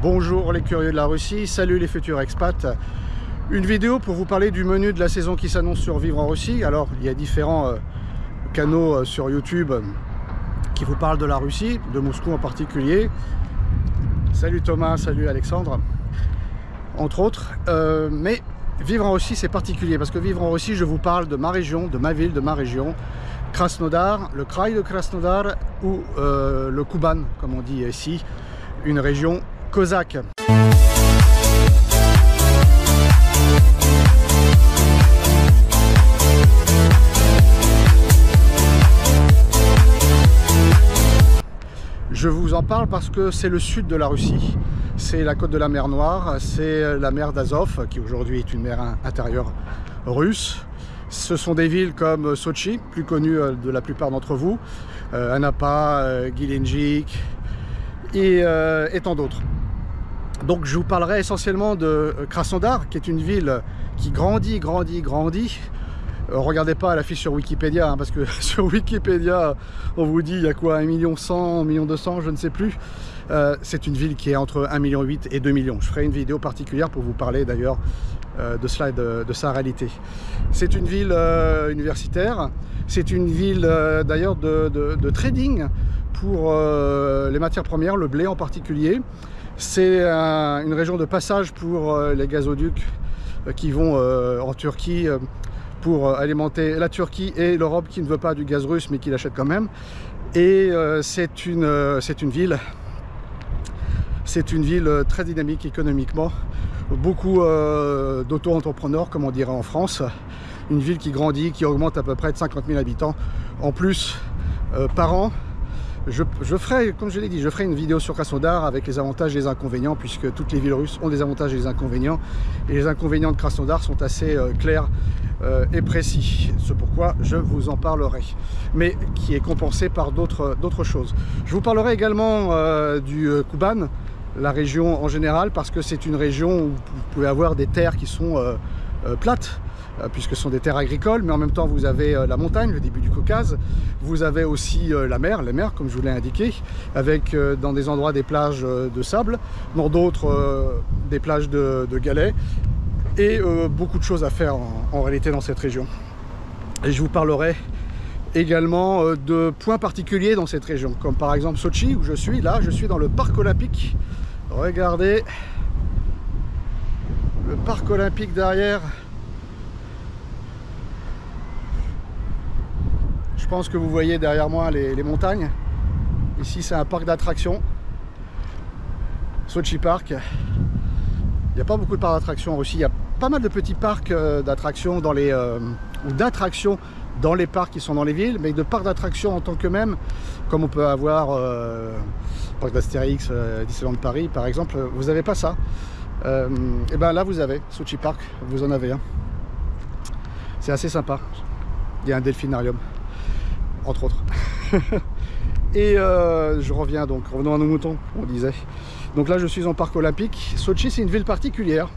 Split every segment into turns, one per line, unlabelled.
Bonjour les curieux de la Russie, salut les futurs expats. Une vidéo pour vous parler du menu de la saison qui s'annonce sur Vivre en Russie. Alors il y a différents canaux sur YouTube qui vous parlent de la Russie, de Moscou en particulier. Salut Thomas, salut Alexandre, entre autres. Mais Vivre en Russie c'est particulier parce que Vivre en Russie, je vous parle de ma région, de ma ville, de ma région. Krasnodar, le Kraï de Krasnodar ou le Kuban, comme on dit ici, une région cosaque. Je vous en parle parce que c'est le sud de la Russie, c'est la côte de la mer Noire, c'est la mer d'Azov, qui aujourd'hui est une mer intérieure russe. Ce sont des villes comme Sotchi, plus connues de la plupart d'entre vous, Anapa, Gelendzhik et tant d'autres. Donc je vous parlerai essentiellement de Krasnodar, qui est une ville qui grandit. Regardez pas l'affiche sur Wikipédia, hein, parce que sur Wikipédia, on vous dit il y a quoi, 1 100 000, 1 200 000, je ne sais plus. C'est une ville qui est entre 1,8 million et 2 millions. Je ferai une vidéo particulière pour vous parler d'ailleurs de cela et de sa réalité. C'est une ville universitaire, c'est une ville d'ailleurs de trading pour les matières premières, le blé en particulier. C'est une région de passage pour les gazoducs qui vont en Turquie pour alimenter la Turquie et l'Europe qui ne veut pas du gaz russe mais qui l'achète quand même. Et c'est une ville très dynamique économiquement, beaucoup d'auto-entrepreneurs comme on dirait en France, une ville qui grandit, qui augmente à peu près de 50 000 habitants en plus par an. Je ferai, comme je l'ai dit, je ferai une vidéo sur Krasnodar avec les avantages et les inconvénients, puisque toutes les villes russes ont des avantages et des inconvénients, et les inconvénients de Krasnodar sont assez clairs et précis. C'est pourquoi je vous en parlerai, mais qui est compensé par d'autres choses. Je vous parlerai également du Kuban, la région en général, parce que c'est une région où vous pouvez avoir des terres qui sont plates, puisque ce sont des terres agricoles, mais en même temps vous avez la montagne, le début du Caucase, vous avez aussi la mer, les mers comme je vous l'ai indiqué, avec dans des endroits des plages de sable, dans d'autres des plages de galets, et beaucoup de choses à faire en réalité dans cette région. Et je vous parlerai également de points particuliers dans cette région, comme par exemple Sotchi, où je suis, là je suis dans le parc olympique. Regardez, le parc olympique derrière. Je pense que vous voyez derrière moi les montagnes. Ici c'est un parc d'attractions, Sotchi Park. Il n'y a pas beaucoup de parcs d'attractions en Russie. Il y a pas mal de petits parcs d'attractions dans les ou d'attractions dans les parcs qui sont dans les villes, mais de parcs d'attractions en tant que même, comme on peut avoir parc d'Astérix, Disneyland Paris par exemple. Vous n'avez pas ça. Et ben là vous avez Sotchi Park, vous en avez un. C'est assez sympa. Il y a un delphinarium, entre autres. Et je reviens donc, revenons à nos moutons, on disait. Donc là je suis en parc olympique. Sotchi c'est une ville particulière,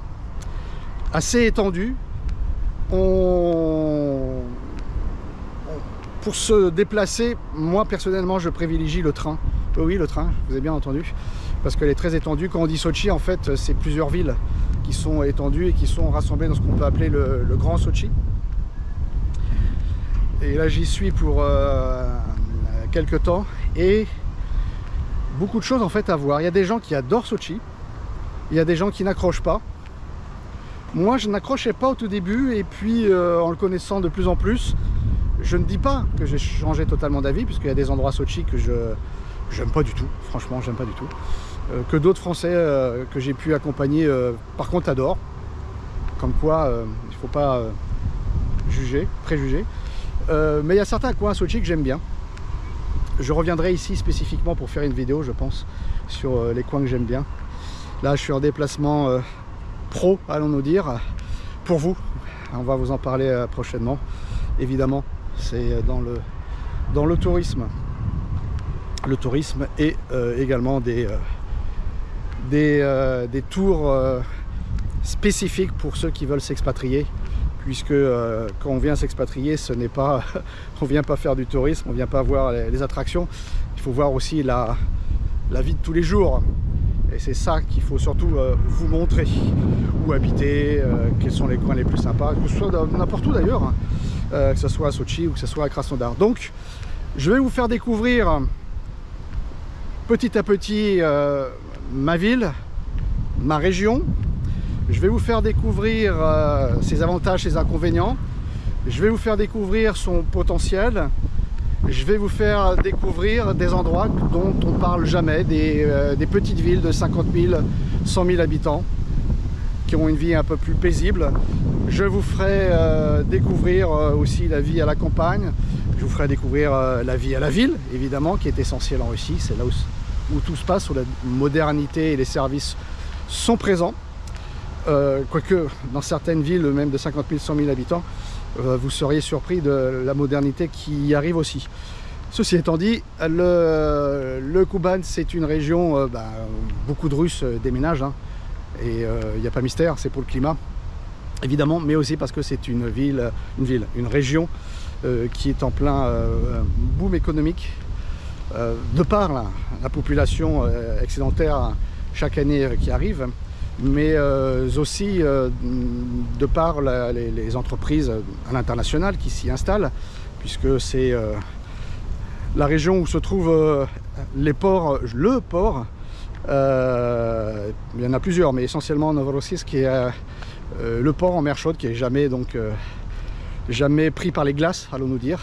assez étendue. Pour se déplacer, moi personnellement je privilégie le train. Oui, le train, vous avez bien entendu, parce qu'elle est très étendue. Quand on dit Sotchi, en fait c'est plusieurs villes qui sont étendues et qui sont rassemblées dans ce qu'on peut appeler le Grand Sotchi. Et là j'y suis pour quelques temps et beaucoup de choses en fait à voir. Il y a des gens qui adorent Sotchi, il y a des gens qui n'accrochent pas. Moi je n'accrochais pas au tout début, et puis en le connaissant de plus en plus, je ne dis pas que j'ai changé totalement d'avis, puisqu'il y a des endroits à Sotchi que j'aime pas du tout, franchement j'aime pas du tout, que d'autres Français que j'ai pu accompagner par contre adorent. Comme quoi il ne faut pas préjuger. Mais il y a certains coins à Sotchi que j'aime bien. Je reviendrai ici spécifiquement pour faire une vidéo, je pense, sur les coins que j'aime bien. Là, je suis en déplacement pro, allons-nous dire, pour vous. On va vous en parler prochainement. Évidemment, c'est dans le tourisme. Le tourisme et également des tours spécifiques pour ceux qui veulent s'expatrier. Puisque quand on vient s'expatrier, ce n'est pas, on vient pas faire du tourisme, on vient pas voir les attractions, il faut voir aussi la vie de tous les jours. Et c'est ça qu'il faut surtout vous montrer. Où habiter, quels sont les coins les plus sympas, que ce soit n'importe où d'ailleurs, hein, que ce soit à Sotchi ou que ce soit à Krasnodar. Donc, je vais vous faire découvrir petit à petit ma ville, ma région. Je vais vous faire découvrir ses avantages, ses inconvénients. Je vais vous faire découvrir son potentiel. Je vais vous faire découvrir des endroits dont on ne parle jamais, des petites villes de 50 000, 100 000 habitants qui ont une vie un peu plus paisible. Je vous ferai découvrir aussi la vie à la campagne. Je vous ferai découvrir la vie à la ville, évidemment, qui est essentielle en Russie. C'est là où tout se passe, où la modernité et les services sont présents. Quoique, dans certaines villes, même de 50 000, 100 000 habitants, vous seriez surpris de la modernité qui y arrive aussi. Ceci étant dit, le Kuban, c'est une région, beaucoup de Russes déménagent, hein, et il n'y a pas mystère, c'est pour le climat, évidemment, mais aussi parce que c'est une région qui est en plein boom économique, de par la population excédentaire chaque année qui arrive, mais aussi de par les entreprises à l'international qui s'y installent, puisque c'est la région où se trouvent les ports, le port, il y en a plusieurs, mais essentiellement Novorossiysk, qui est le port en mer chaude, qui est jamais pris par les glaces, allons-nous dire.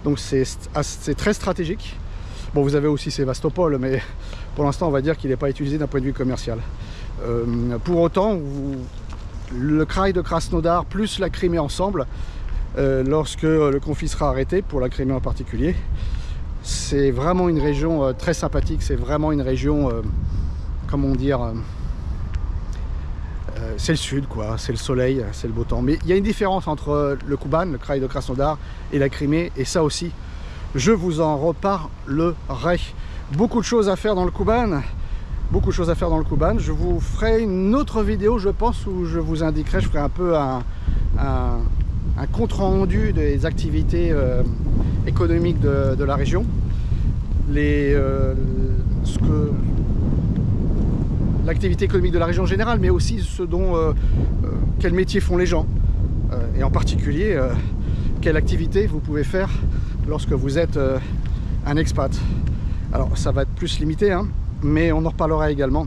Donc c'est très stratégique. Bon, vous avez aussi Sébastopol, mais pour l'instant on va dire qu'il n'est pas utilisé d'un point de vue commercial. Pour autant, le Kraï de Krasnodar plus la Crimée ensemble, lorsque le conflit sera arrêté, pour la Crimée en particulier, c'est vraiment une région très sympathique. C'est vraiment une région, comment dire, c'est le sud, quoi, c'est le soleil, c'est le beau temps. Mais il y a une différence entre le Kuban, le Kraï de Krasnodar, et la Crimée, et ça aussi, je vous en reparlerai. Beaucoup de choses à faire dans le Kuban. Beaucoup de choses à faire dans le Kuban. Je vous ferai une autre vidéo, je pense, où je vous indiquerai, je ferai un peu un compte rendu des activités économiques de la région, l'activité économique de la région en général, mais aussi quels métiers font les gens, et en particulier quelle activité vous pouvez faire lorsque vous êtes un expat. Alors ça va être plus limité, hein, mais on en reparlera également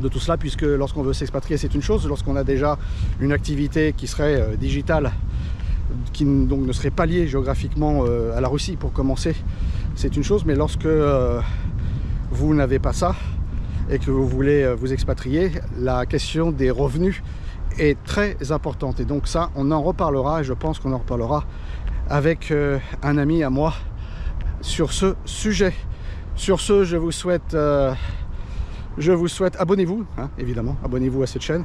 de tout cela, puisque lorsqu'on veut s'expatrier, c'est une chose. Lorsqu'on a déjà une activité qui serait digitale, qui donc ne serait pas liée géographiquement à la Russie pour commencer, c'est une chose. Mais lorsque vous n'avez pas ça et que vous voulez vous expatrier, la question des revenus est très importante. Et donc ça, on en reparlera, et je pense qu'on en reparlera avec un ami à moi sur ce sujet. Sur ce, je vous souhaite, abonnez-vous, hein, évidemment, abonnez-vous à cette chaîne,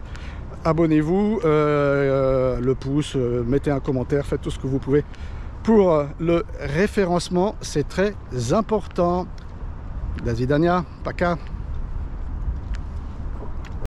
abonnez-vous, le pouce, mettez un commentaire, faites tout ce que vous pouvez pour le référencement, c'est très important. Do widzenia, paka.